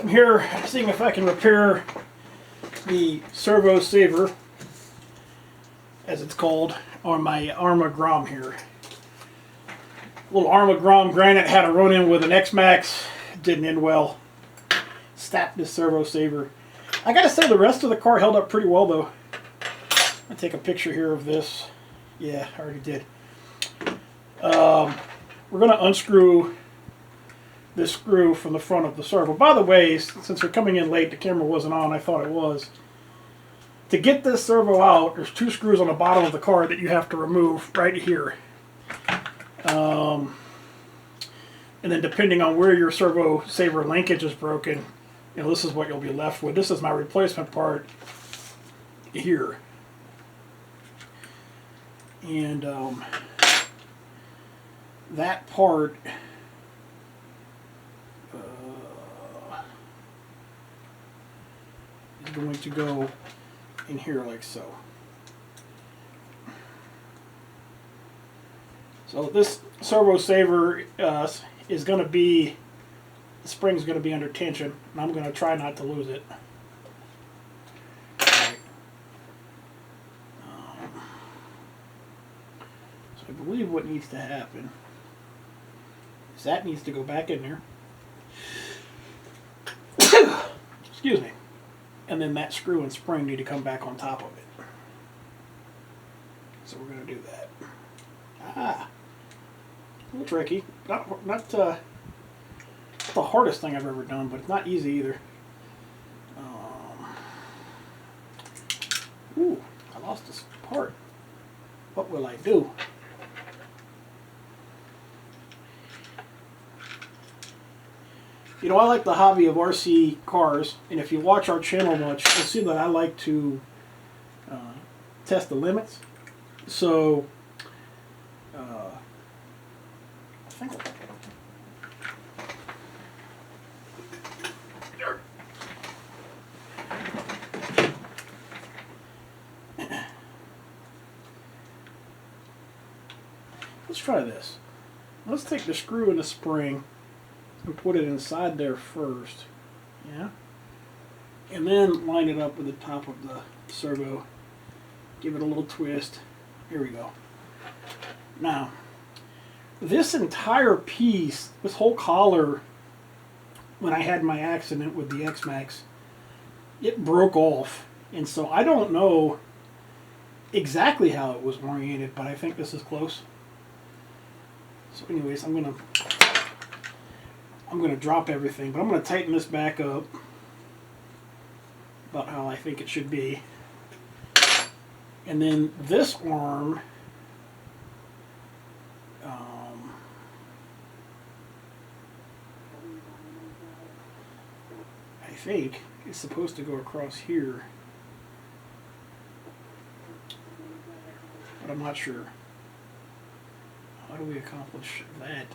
I'm here seeing if I can repair the Servo Saver, as it's called, on my Aram Grom here. Little Aram Grom Granite had a run-in with an X-Max. Didn't end well. Stabbed this Servo Saver. I gotta say the rest of the car held up pretty well though. I'll take a picture here of this. Yeah, I already did. We're gonna unscrew this screw from the front of the servo. By the way, since they're coming in late, the camera wasn't on, I thought it was. To get this servo out, there's 2 screws on the bottom of the car that you have to remove right here. And then depending on where your Servo Saver linkage is broken, you know, this is what you'll be left with. This is my replacement part here. And that part is going to go in here like so. So this Servo Saver is going to be, the spring's going to be under tension, and I'm going to try not to lose it. Right. So I believe what needs to happen is that needs to go back in there. Excuse me. And then that screw and spring need to come back on top of it. So we're going to do that. Ah. A little tricky. Not the hardest thing I've ever done, but it's not easy either. Ooh, I lost this part. What will I do? You know, I like the hobby of RC cars, and if you watch our channel much, you'll see that I like to test the limits. So, I think let's try this. Let's take the screw and the spring and put it inside there first, yeah, and then line it up with the top of the servo. Give it a little twist. Here we go. Now, this entire piece, this whole collar, when I had my accident with the X-Max, it broke off, and so I don't know exactly how it was oriented, but I think this is close. So anyways, I'm gonna drop everything, but I'm gonna tighten this back up about how I think it should be. And then this arm, I think is supposed to go across here, but I'm not sure. How do we accomplish that?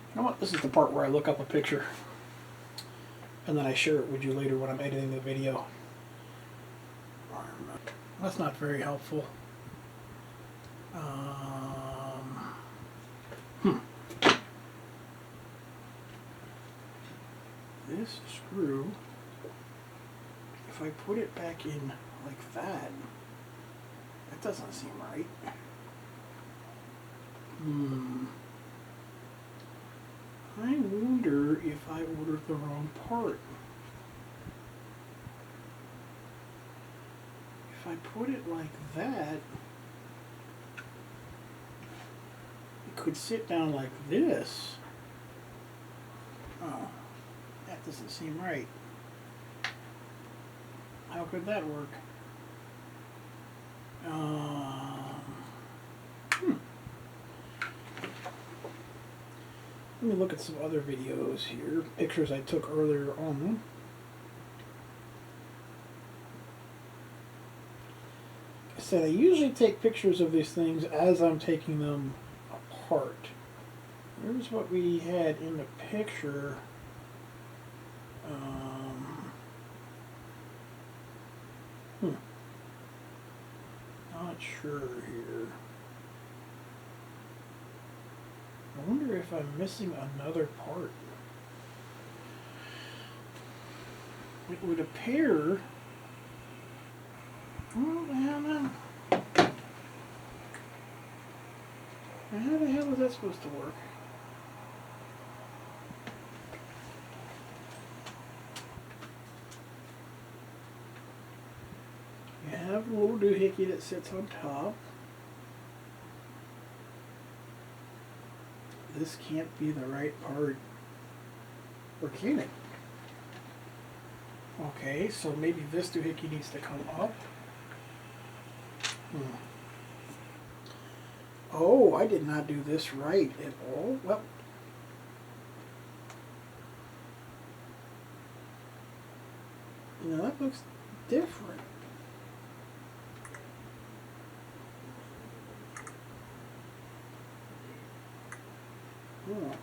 You know what? This is the part where I look up a picture and then I share it with you later when I'm editing the video. That's not very helpful. This screw, if I put it back in like that, that doesn't seem right. I wonder if I ordered the wrong part. If I put it like that, it could sit down like this. Oh, that doesn't seem right. How could that work? Let me look at some other videos here, pictures I took earlier on. Like I said, I usually take pictures of these things as I'm taking them apart. Here's what we had in the picture. Not sure here. I wonder if I'm missing another part. It would appear. Oh, man. How the hell is that supposed to work? You have a little doohickey that sits on top. This can't be the right part. Or can it? Okay, so maybe this doohickey needs to come up. Oh, I did not do this right at all. Well, that looks different.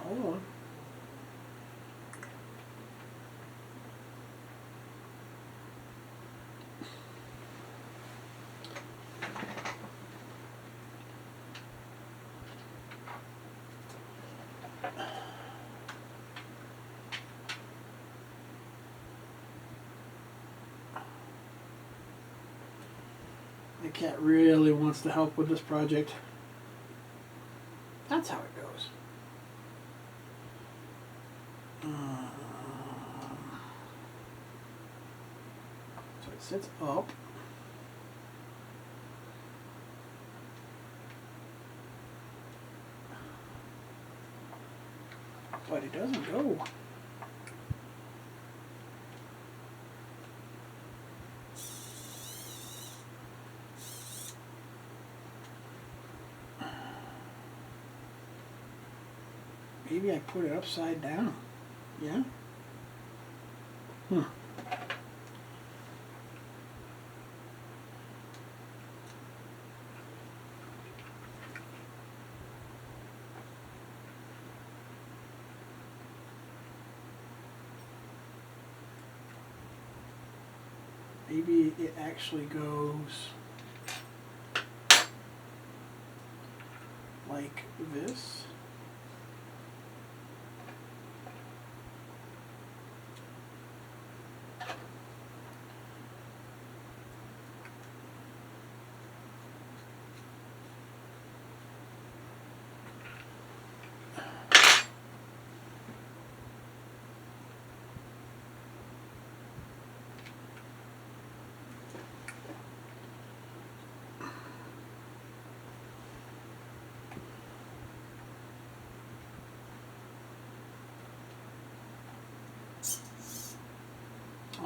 Hold on. The cat really wants to help with this project. That's how it goes. So it sits up. But it doesn't go. Maybe I put it upside down. Yeah? Maybe it actually goes like this.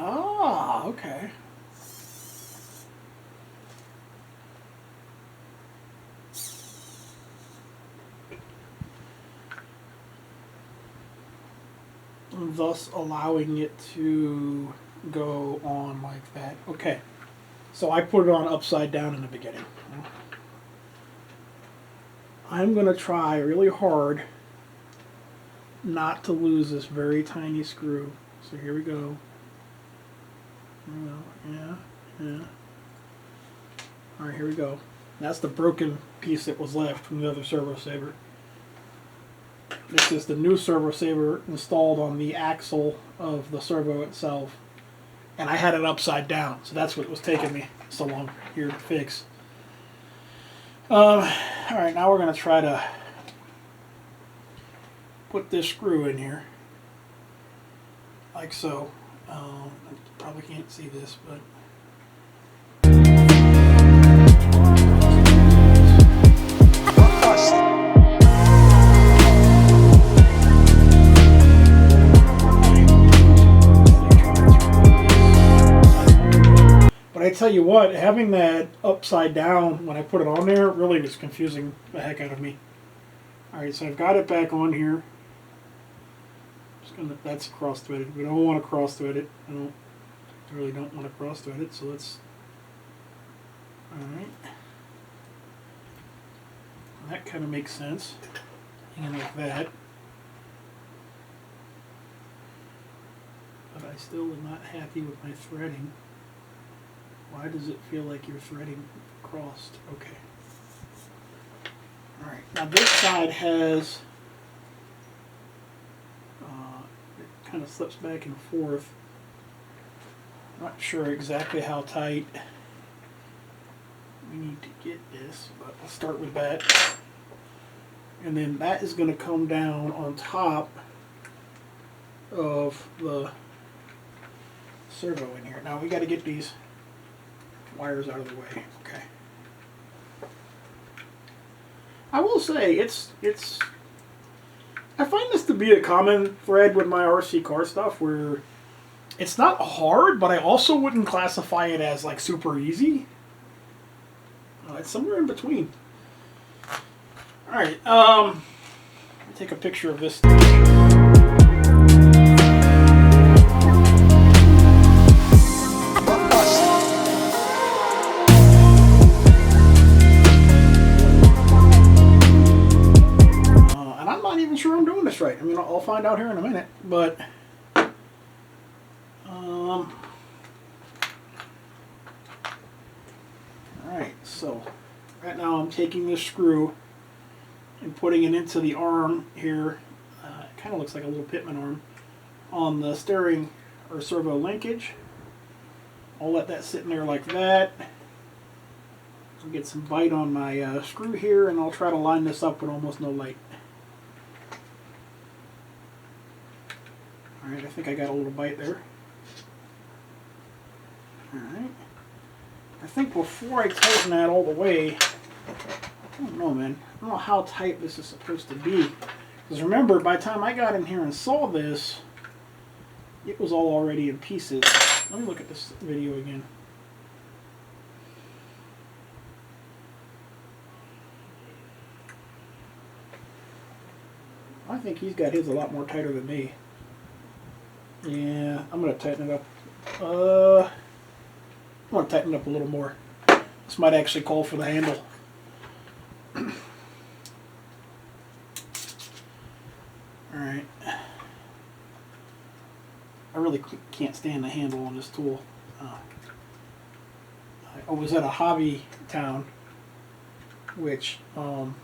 Ah, okay. Thus allowing it to go on like that. Okay. So I put it on upside down in the beginning. I'm going to try really hard not to lose this very tiny screw. So here we go. Yeah. Alright, here we go. That's the broken piece that was left from the other servo saver. This is the new servo saver installed on the axle of the servo itself. And I had it upside down, so that's what was taking me so long here to fix. Alright, now we're going to try to put this screw in here. Like so. I probably can't see this, but... But I tell you what, having that upside down when I put it on there really was confusing the heck out of me. Alright, so I've got it back on here. That's cross-threaded. We don't want to cross-thread it. I really don't want to cross-thread it, so let's... Alright. That kind of makes sense. Hanging like that. But I still am not happy with my threading. Why does it feel like you're threading crossed? Okay. Alright, now this side has kind of slips back and forth. Not sure exactly how tight we need to get this, but I'll start with that. And then that is going to come down on top of the servo in here. Now we got to get these wires out of the way. Okay. I will say I find this to be a common thread with my RC car stuff, where it's not hard, but I also wouldn't classify it as like super easy. It's somewhere in between. All right, take a picture of this. Sure I'm doing this right. I mean, I'll find out here in a minute, but alright, so right now I'm taking this screw and putting it into the arm here. It kind of looks like a little pitman arm on the steering or servo linkage. I'll let that sit in there like that. I'll get some bite on my screw here, and I'll try to line this up with almost no light. Alright, I think I got a little bite there. Alright. I think before I tighten that all the way, I don't know, man. I don't know how tight this is supposed to be. Because remember, by the time I got in here and saw this, it was all already in pieces. Let me look at this video again. I think he's got his a lot more tighter than me. Yeah, I'm going to tighten it up. I'm going to tighten it up a little more. This might actually call for the handle. Alright. I really can't stand the handle on this tool. I was at a hobby town, which I'll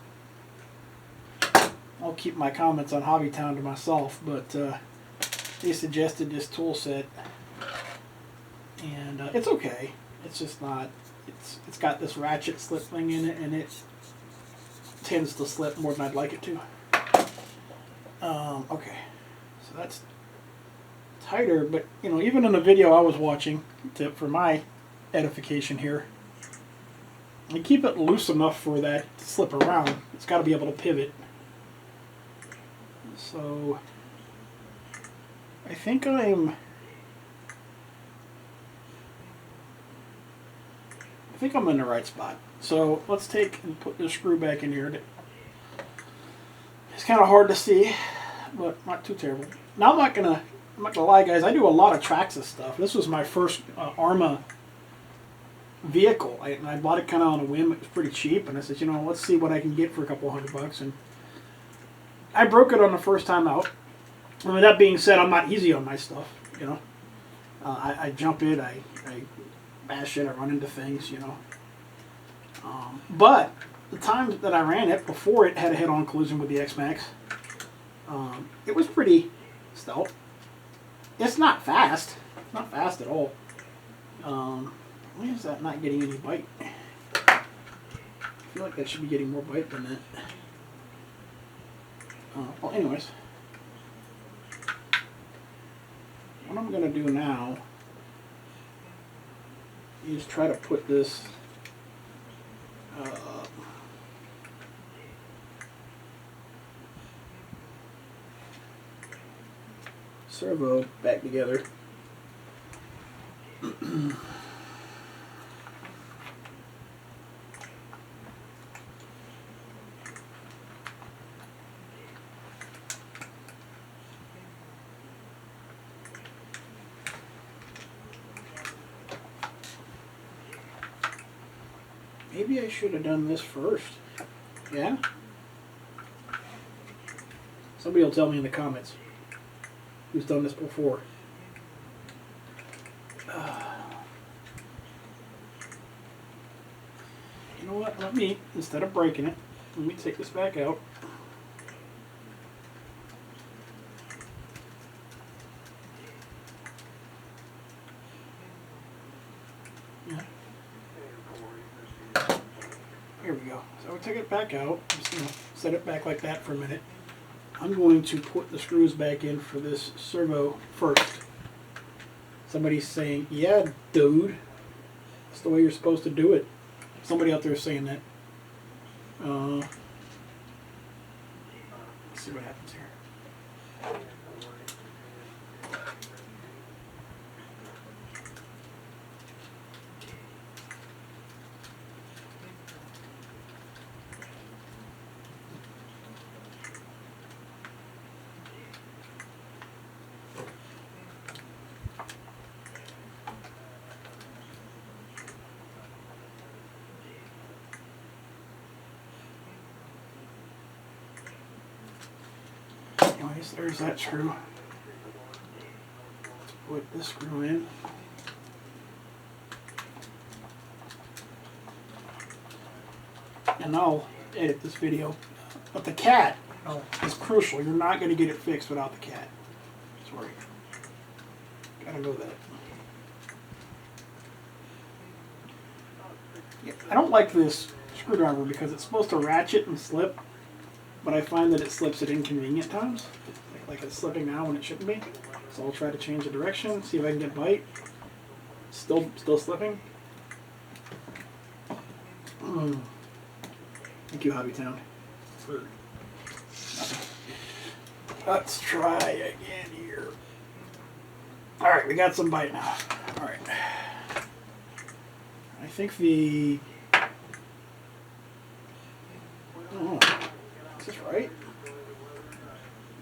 keep my comments on Hobby Town to myself, but they suggested this tool set, and it's okay. It's just not. It's got this ratchet slip thing in it, and it tends to slip more than I'd like it to. Okay, so that's tighter, but you know, even in the video I was watching, for my edification here, you keep it loose enough for that to slip around. It's got to be able to pivot. So I think I'm in the right spot. So let's take and put this screw back in here. It's kind of hard to see, but not too terrible. Now I'm not gonna lie, guys. I do a lot of Traxxas stuff. This was my first Arma vehicle. I bought it kind of on a whim. It was pretty cheap, and I said, you know, let's see what I can get for a couple $100. And I broke it on the first time out. I mean, that being said, I'm not easy on my stuff, you know. I jump it, I bash it, I run into things, you know. But the time that I ran it, before it had a head-on collision with the X-Max, it was pretty stout. It's not fast. It's not fast at all. Why is that not getting any bite? I feel like that should be getting more bite than that. Well, anyways. What I'm going to do now is try to put this servo back together. Maybe I should have done this first. Yeah? Somebody will tell me in the comments who's done this before. You know what? Let me, instead of breaking it, let me take this back out. here we go. So we take it back out. I'm just going to set it back like that for a minute. I'm going to put the screws back in for this servo first. Somebody's saying, yeah, dude, that's the way you're supposed to do it. Somebody out there is saying that. Let's see what happens here. Anyways, there's that screw. Let's put this screw in. And I'll edit this video. But the cat is crucial. You're not going to get it fixed without the cat. Sorry. Gotta know that. Yeah, I don't like this screwdriver because it's supposed to ratchet and slip. But I find that it slips at inconvenient times. Like it's slipping now when it shouldn't be. So I'll try to change the direction, see if I can get bite. Still slipping. Thank you, Hobbytown. Let's try again here. Alright, we got some bite now. Alright. I think the... Oh, is this right?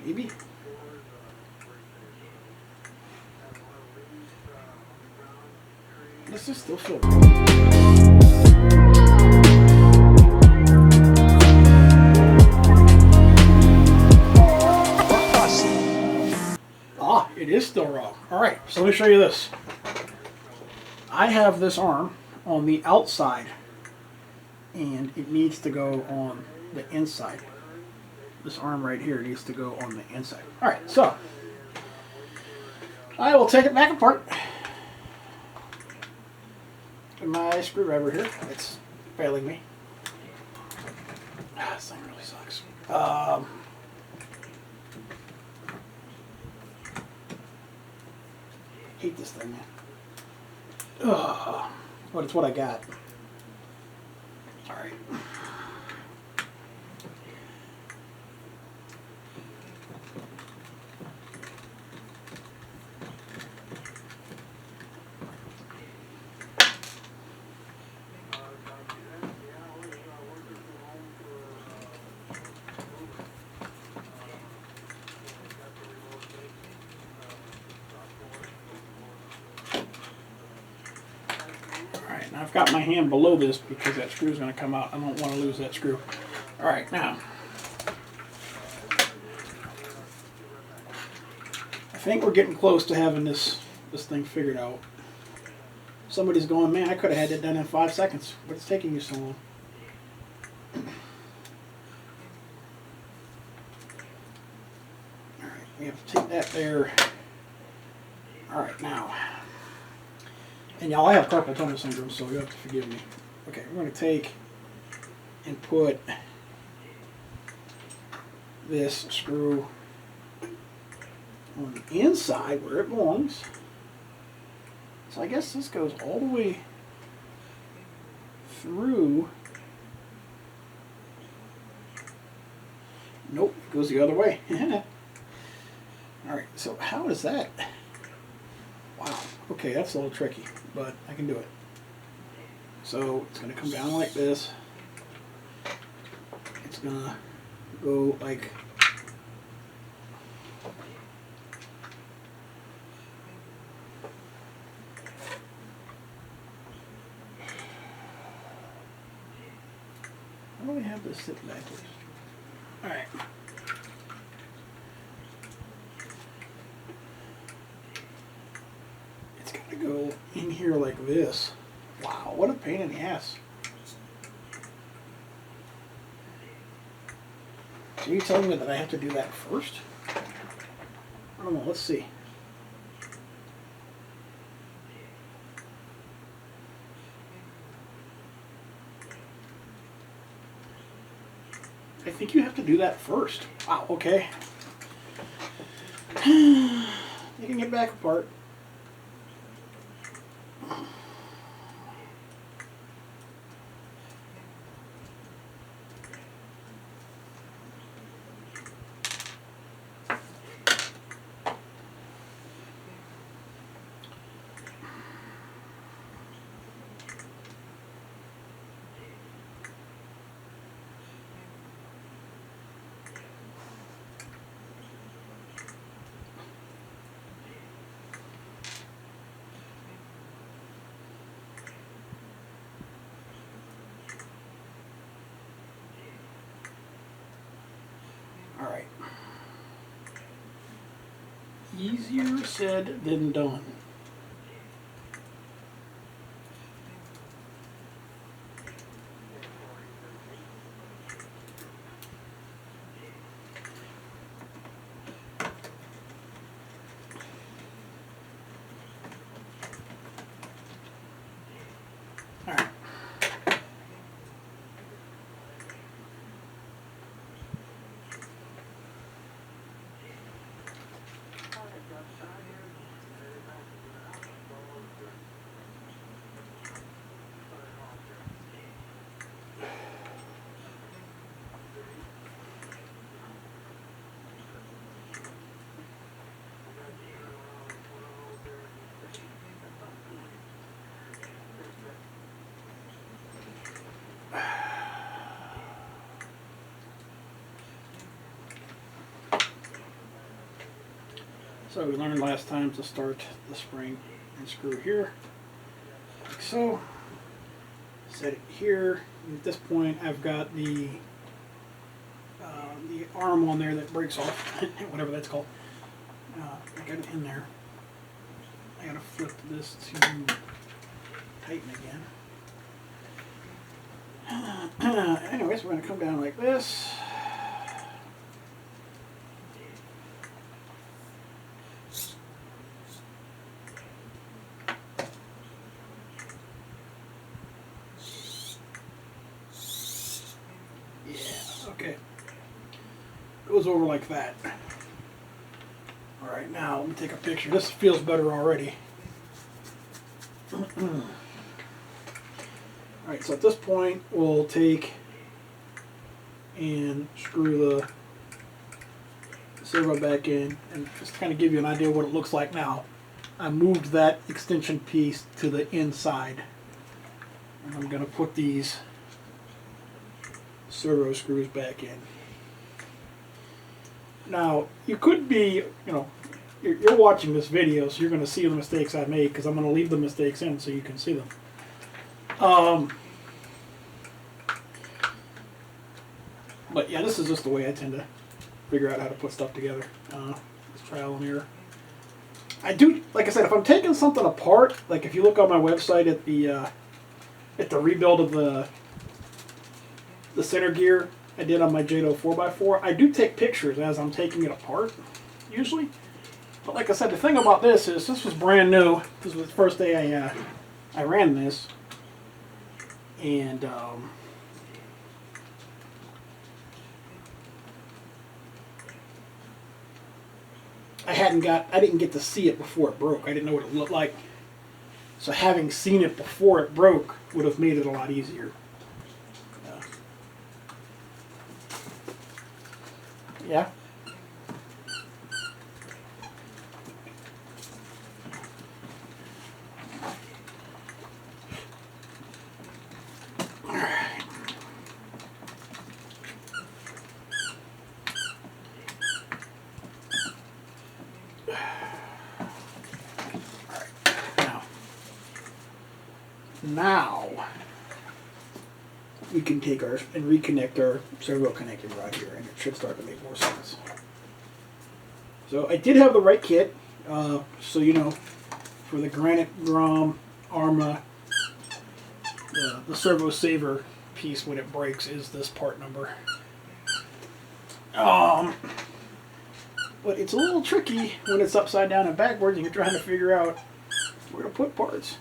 Maybe? This is still feel right. Ah, it is still wrong. Alright, so let me show you this. I have this arm on the outside and it needs to go on the inside. This arm right here needs to go on the inside. Alright, so I will take it back apart. And my screwdriver here, it's failing me. This thing really sucks. Hate this thing, man. Ugh. But it's what I got. Alright. Now I've got my hand below this because that screw is going to come out. I don't want to lose that screw. Alright, now I think we're getting close to having this thing figured out. Somebody's going, man, I could have had it done in 5 seconds, but it's taking you so long. Alright, we have to take that there. Alright, now. And y'all, I have carpal tunnel syndrome, so you have to forgive me. Okay, we're going to take and put this screw on the inside where it belongs. So I guess this goes all the way through. Nope, it goes the other way. Alright, so how is that? Wow, okay, that's a little tricky, but I can do it. So it's going to come down like this. It's going to go like how do we have this sit backwards? Alright. It's got to go in here like this. Wow, what a pain in the ass. So you're telling me that I have to do that first? I don't know, let's see. I think you have to do that first. Wow, okay. You can get back apart. All right. Easier said than done. All right. So we learned last time to start the spring and screw here, like so. Set it here. And at this point, I've got the arm on there that breaks off, whatever that's called. I got it in there. I gotta flip this to tighten again. Anyways, we're gonna come down like this. Okay, goes over like that. All right, now let me take a picture. This feels better already. All right, so at this point, we'll take and screw the servo back in, and just kind of give you an idea what it looks like now. I moved that extension piece to the inside, and I'm going to put these servo screws back in. Now, you could be, you're watching this video, so you're going to see the mistakes I made, because I'm going to leave the mistakes in so you can see them. But yeah, this is just the way I tend to figure out how to put stuff together. It's trial and error. I do, like I said, if I'm taking something apart, like if you look on my website at the rebuild of the center gear I did on my Jado 4x4, I do take pictures as I'm taking it apart, usually. But like I said, the thing about this is this was brand new. This was the first day I ran this, and I didn't get to see it before it broke. I didn't know what it looked like. So having seen it before it broke would have made it a lot easier. Yeah. All right. Now we can take our and reconnect our servo connector rod here, and it should start to make more sense. So I did have the right kit, so you know, for the Granite, Grom, Arma, the Servo Saver piece when it breaks is this part number. But it's a little tricky when it's upside down and backwards and you're trying to figure out where to put parts.